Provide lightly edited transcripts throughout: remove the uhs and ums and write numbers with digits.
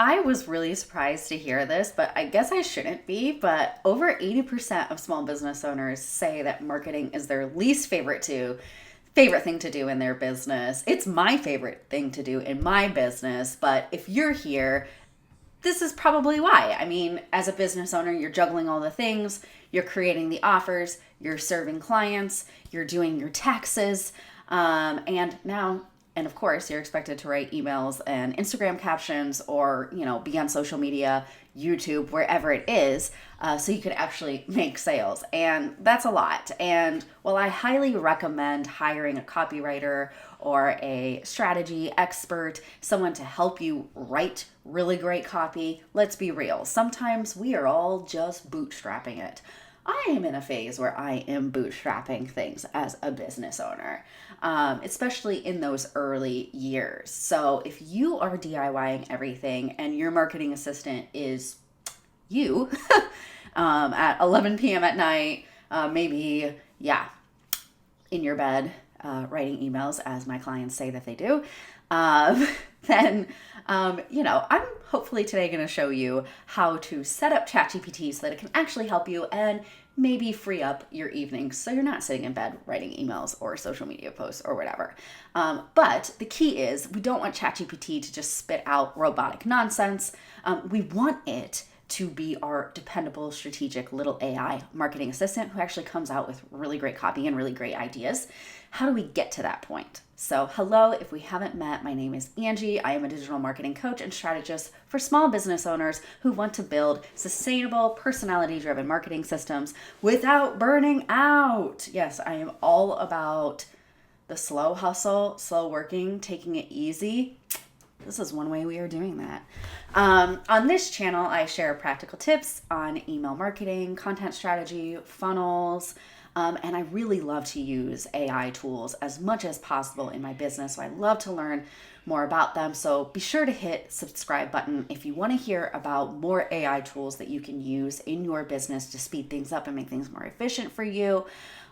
I was really surprised to hear this, but I guess I shouldn't be. But over 80% of small business owners say that marketing is their least favorite thing to do in their business. It's my favorite thing to do in my business, but if you're here, this is probably why. I mean, as a business owner, you're juggling all the things, you're creating the offers, you're serving clients, you're doing your taxes, and of course, you're expected to write emails and Instagram captions or, be on social media, YouTube, wherever it is, so you can actually make sales. And that's a lot. And while I highly recommend hiring a copywriter or a strategy expert, someone to help you write really great copy, let's be real. Sometimes we are all just bootstrapping it. I am in a phase where I am bootstrapping things as a business owner, especially in those early years. So if you are DIYing everything and your marketing assistant is you at 11 p.m. at night, maybe, in your bed, writing emails, as my clients say that they do, then, I'm hopefully today going to show you how to set up ChatGPT so that it can actually help you and maybe free up your evenings so you're not sitting in bed writing emails or social media posts or whatever. But the key is we don't want ChatGPT to just spit out robotic nonsense. We want it to be our dependable, strategic little AI marketing assistant who actually comes out with really great copy and really great ideas. How do we get to that point? So hello, if we haven't met, my name is Angie. I am a digital marketing coach and strategist for small business owners who want to build sustainable, personality-driven marketing systems without burning out. Yes, I am all about the slow hustle, slow working, taking it easy. This is one way we are doing that. On this channel, I share practical tips on email marketing, content strategy, funnels, and I really love to use AI tools as much as possible in my business. So I love to learn more about them. So be sure to hit subscribe button if you want to hear about more AI tools that you can use in your business to speed things up and make things more efficient for you.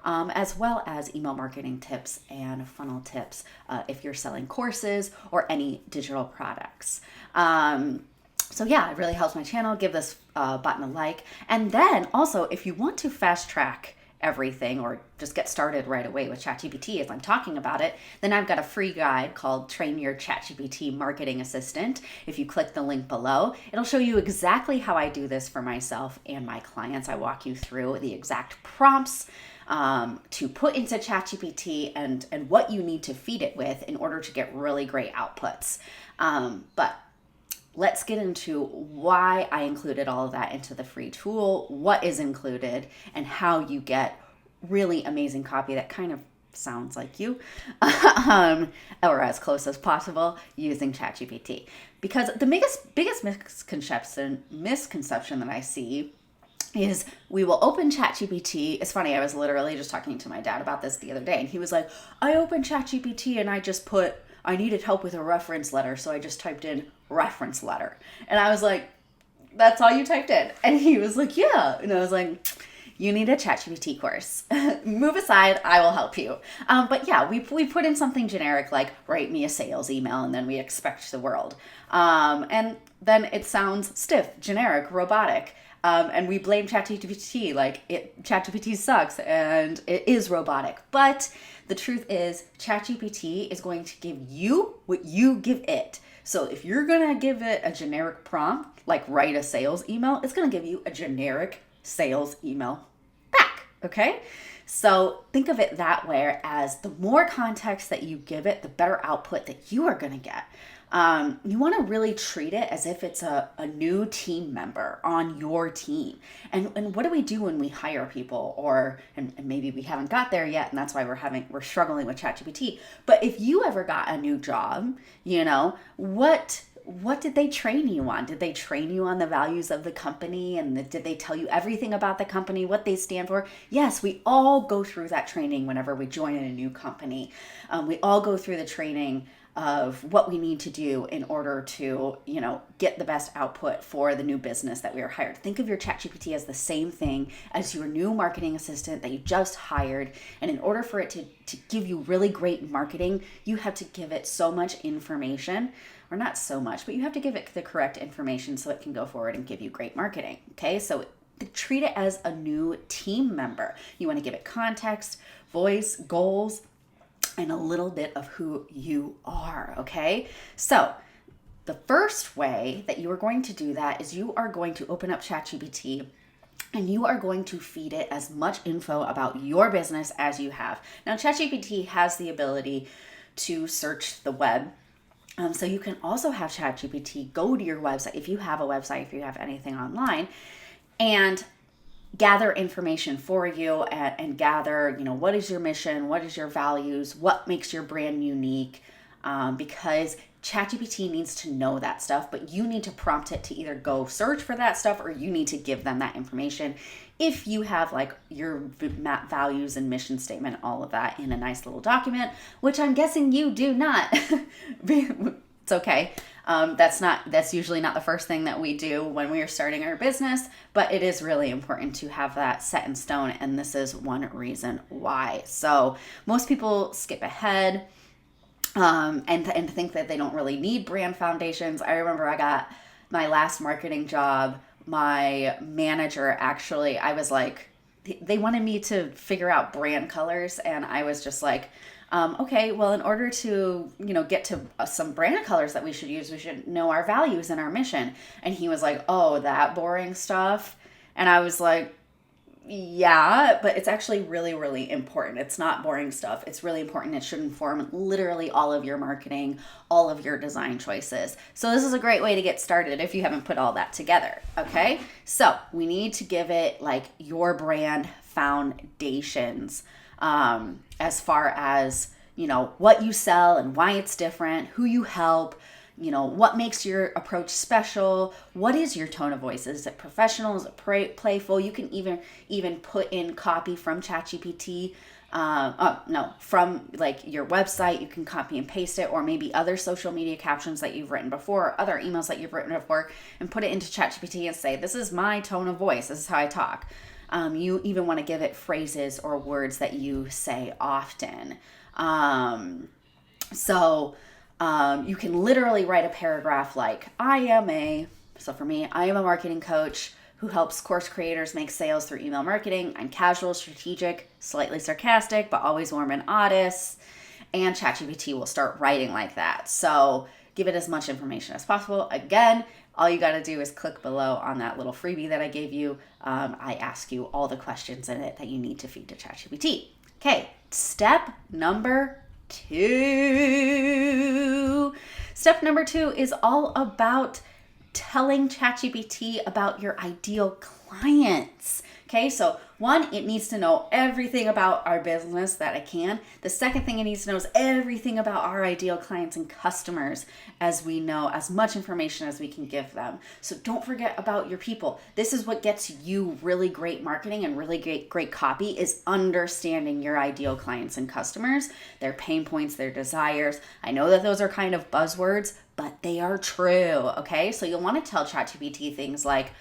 As well as email marketing tips and funnel tips if you're selling courses or any digital products. It really helps my channel. Give this button a like. And then also, if you want to fast track everything or just get started right away with ChatGPT as I'm talking about it, then I've got a free guide called Train Your ChatGPT Marketing Assistant. If you click the link below, it'll show you exactly how I do this for myself and my clients. I walk you through the exact prompts to put into ChatGPT and what you need to feed it with in order to get really great outputs. But let's get into why I included all of that into the free tool, what is included, and how you get really amazing copy that kind of sounds like you, or as close as possible using ChatGPT. Because the biggest misconception that I see is we will open ChatGPT. It's funny, I was literally just talking to my dad about this the other day, and he was like, I opened ChatGPT and I just put, I needed help with a reference letter, so I just typed in reference letter. And I was like, that's all you typed in? And he was like, yeah. And I was like, you need a ChatGPT course. Move aside, I will help you. But yeah, we put in something generic like write me a sales email, and then we expect the world. And then it sounds stiff, generic, robotic. And we blame ChatGPT like ChatGPT sucks and it is robotic. But the truth is ChatGPT is going to give you what you give it. So if you're going to give it a generic prompt, like write a sales email, it's going to give you a generic sales email back, okay? So think of it that way, as the more context that you give it, the better output that you are going to get. You want to really treat it as if it's a new team member on your team. And what do we do when we hire people, and maybe we haven't got there yet, and that's why we're struggling with ChatGPT. But if you ever got a new job, what did they train you on? Did they train you on the values of the company? And did they tell you everything about the company, what they stand for? Yes, we all go through that training whenever we join in a new company. We all go through the training of what we need to do in order to, get the best output for the new business that we are hired. Think of your ChatGPT as the same thing as your new marketing assistant that you just hired. And in order for it to give you really great marketing, you have to give it so much information, or not so much, but you have to give it the correct information so it can go forward and give you great marketing. Okay, so treat it as a new team member. You want to give it context, voice, goals, and a little bit of who you are, okay? So the first way that you are going to do that is you are going to open up ChatGPT and you are going to feed it as much info about your business as you have. Now, ChatGPT has the ability to search the web. So you can also have ChatGPT go to your website, if you have a website, if you have anything online, and gather information for you and gather, what is your mission, what is your values, what makes your brand unique, because ChatGPT needs to know that stuff, but you need to prompt it to either go search for that stuff or you need to give them that information. If you have like your values and mission statement, all of that in a nice little document, which I'm guessing you do not, it's okay. That's usually not the first thing that we do when we are starting our business, but it is really important to have that set in stone. And this is one reason why. So most people skip ahead and think that they don't really need brand foundations. I remember I got my last marketing job. My manager actually, I was like, they wanted me to figure out brand colors. And I was just like, okay, well, in order to, get to some brand colors that we should know our values and our mission. And he was like, oh, that boring stuff. And I was like, yeah, but it's actually really, really important. It's not boring stuff. It's really important. It should inform literally all of your marketing, all of your design choices. So this is a great way to get started if you haven't put all that together. Okay. So we need to give it like your brand foundations, as far as, what you sell and why it's different, who you help, what makes your approach special, what is your tone of voice? Is it professional? Is it playful? You can even put in copy from ChatGPT, from like your website. You can copy and paste it, or maybe other social media captions that you've written before, or other emails that you've written before, and put it into ChatGPT and say, this is my tone of voice. This is how I talk. You even want to give it phrases or words that you say often. You can literally write a paragraph like, so for me, I am a marketing coach who helps course creators make sales through email marketing. I'm casual, strategic, slightly sarcastic, but always warm and honest. And ChatGPT will start writing like that. So give it as much information as possible. Again, all you got to do is click below on that little freebie that I gave you. I ask you all the questions in it that you need to feed to ChatGPT. Okay, step number 2. Step number 2 is all about telling ChatGPT about your ideal clients. Okay, so 1, it needs to know everything about our business that it can. The second thing it needs to know is everything about our ideal clients and customers, as we know, as much information as we can give them. So don't forget about your people. This is what gets you really great marketing and really great copy, is understanding your ideal clients and customers, their pain points, their desires. I know that those are kind of buzzwords, but they are true, okay? So you'll want to tell ChatGPT things like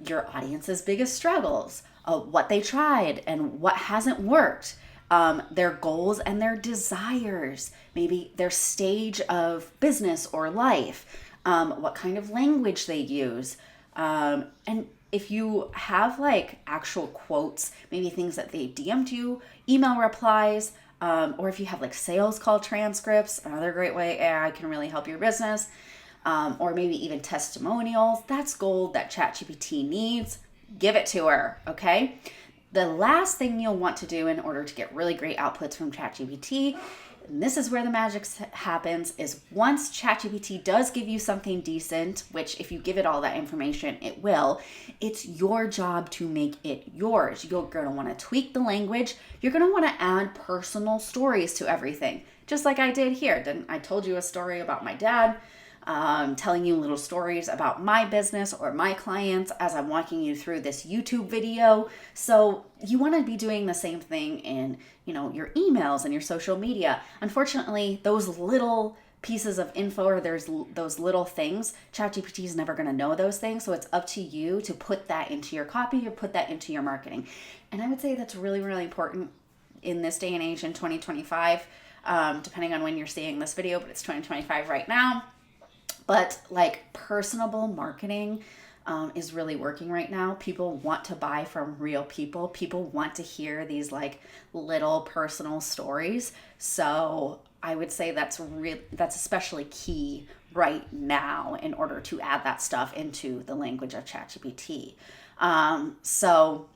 your audience's biggest struggles, what they tried and what hasn't worked, their goals and their desires, maybe their stage of business or life, what kind of language they use. And if you have like actual quotes, maybe things that they DM'd you, email replies, or if you have like sales call transcripts, another great way AI can really help your business. Or maybe even testimonials. That's gold that ChatGPT needs. Give it to her, okay? The last thing you'll want to do in order to get really great outputs from ChatGPT, and this is where the magic happens, is once ChatGPT does give you something decent, which if you give it all that information, it will, it's your job to make it yours. You're going to want to tweak the language. You're going to want to add personal stories to everything, just like I did here. I told you a story about my dad, telling you little stories about my business or my clients as I'm walking you through this YouTube video. So you want to be doing the same thing in, your emails and your social media. Unfortunately, those little pieces of info or there's those little things, ChatGPT is never going to know those things. So it's up to you to put that into your copy or put that into your marketing. And I would say that's really, really important in this day and age in 2025, depending on when you're seeing this video, but it's 2025 right now. But like personable marketing is really working right now. People want to buy from real people. People want to hear these like little personal stories. So I would say that's especially key right now in order to add that stuff into the language of ChatGPT. So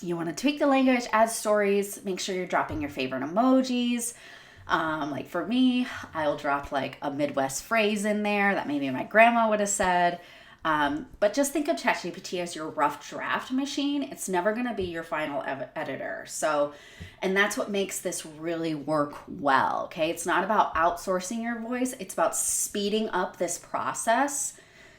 you want to tweak the language, add stories, make sure you're dropping your favorite emojis. Like for me, I'll drop like a Midwest phrase in there that maybe my grandma would have said. But just think of ChatGPT as your rough draft machine. It's never going to be your final editor. So, and that's what makes this really work well. Okay. It's not about outsourcing your voice. It's about speeding up this process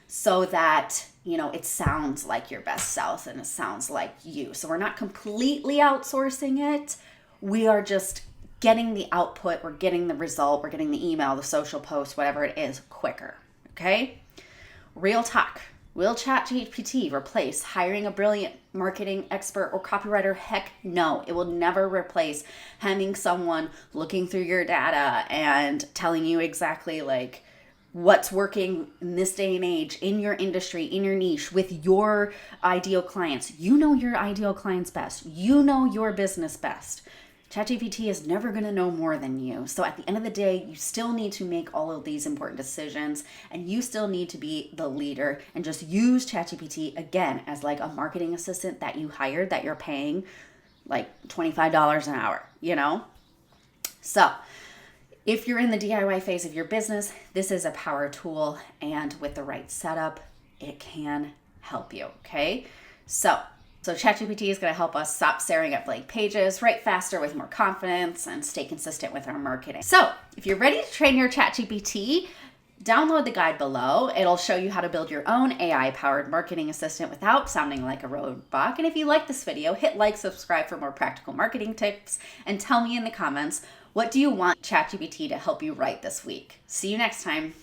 so that, you know, it sounds like your best self and it sounds like you. So we're not completely outsourcing it. We are just getting the output, we're getting the result, we're getting the email, the social post, whatever it is, quicker. Okay? Real talk. Will ChatGPT replace hiring a brilliant marketing expert or copywriter? Heck no. It will never replace having someone looking through your data and telling you exactly like what's working in this day and age, in your industry, in your niche, with your ideal clients. You know your ideal clients best. You know your business best. ChatGPT is never going to know more than you. So at the end of the day, you still need to make all of these important decisions and you still need to be the leader and just use ChatGPT again as like a marketing assistant that you hired that you're paying like $25 an hour, you know? So if you're in the DIY phase of your business, this is a power tool, and with the right setup, it can help you, okay? So ChatGPT is going to help us stop staring at blank pages, write faster with more confidence, and stay consistent with our marketing. So if you're ready to train your ChatGPT, download the guide below. It'll show you how to build your own AI-powered marketing assistant without sounding like a robot. And if you like this video, hit like, subscribe for more practical marketing tips, and tell me in the comments, what do you want ChatGPT to help you write this week? See you next time.